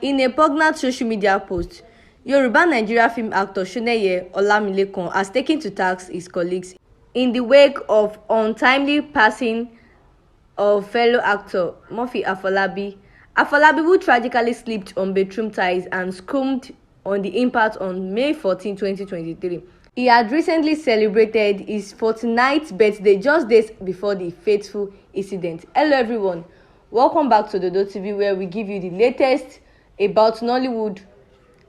In a poignant social media post, Yoruba Nigeria film actor Shoneye has taken to task his colleagues in the wake of untimely passing of fellow actor Murphy Afolabi, who tragically slipped on bathroom tiles and succumbed on the impact on May 14, 2023. He had recently celebrated his 49th birthday just days before the fateful incident. Hello everyone, welcome back to Dodo TV, where we give you the latest about Nollywood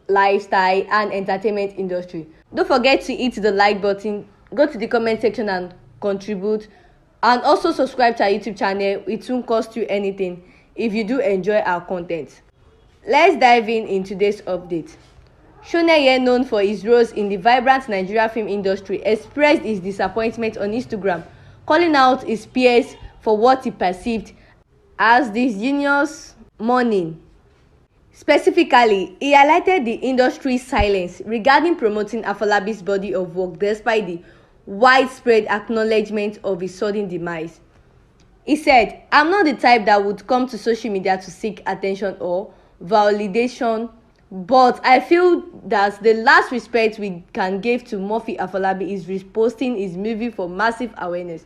lifestyle and entertainment industry. Don't forget to hit the like button, go to the comment section and contribute, and also subscribe to our YouTube channel. It won't cost you anything if you do enjoy our content. Let's dive in today's update. Shoneye, known for his roles in the vibrant Nigeria film industry, expressed his disappointment on Instagram, calling out his peers for what he perceived as disingenuous mourning. Specifically, he highlighted the industry's silence regarding promoting Afolabi's body of work despite the widespread acknowledgement of his sudden demise. He said, "I'm not the type that would come to social media to seek attention or validation, but I feel that the last respect we can give to Murphy Afolabi is reposting his movie for massive awareness.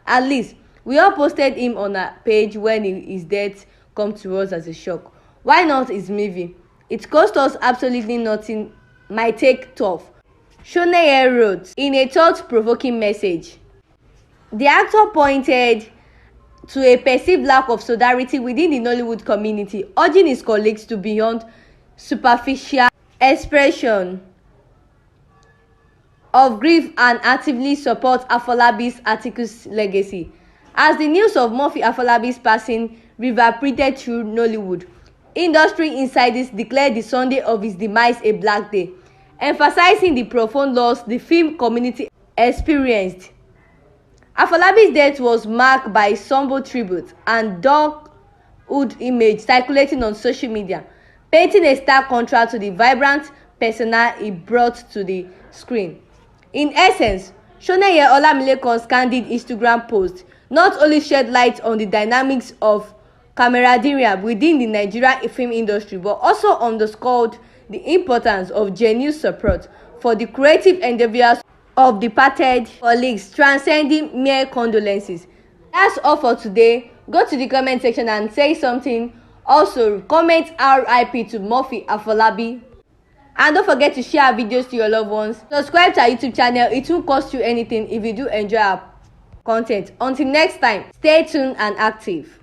At least, we all posted him on our page when his death come to us as a shock. Why not his movie? It cost us absolutely nothing. My take tough," Shoneye wrote in a thought-provoking message. The actor pointed to a perceived lack of solidarity within the Nollywood community, urging his colleagues to beyond superficial expression of grief and actively support Afolabi's artistic legacy. As the news of Murphy Afolabi's passing reverberated through Nollywood, industry insiders declared the Sunday of his demise a black day, emphasizing the profound loss the film community experienced. Afolabi's death was marked by somber tribute and dark-hood image circulating on social media, painting a stark contrast to the vibrant persona he brought to the screen. In essence, Shoneye Olamilekan's candid Instagram post not only shed light on the dynamics of camaraderie within the Nigerian film industry, but also underscored the importance of genuine support for the creative endeavors of departed colleagues, transcending mere condolences. That's all for today. Go to the comment section and say something. Also, comment RIP to Murphy Afolabi. And don't forget to share our videos to your loved ones. Subscribe to our YouTube channel. It won't cost you anything if you do enjoy our content. Until next time, stay tuned and active.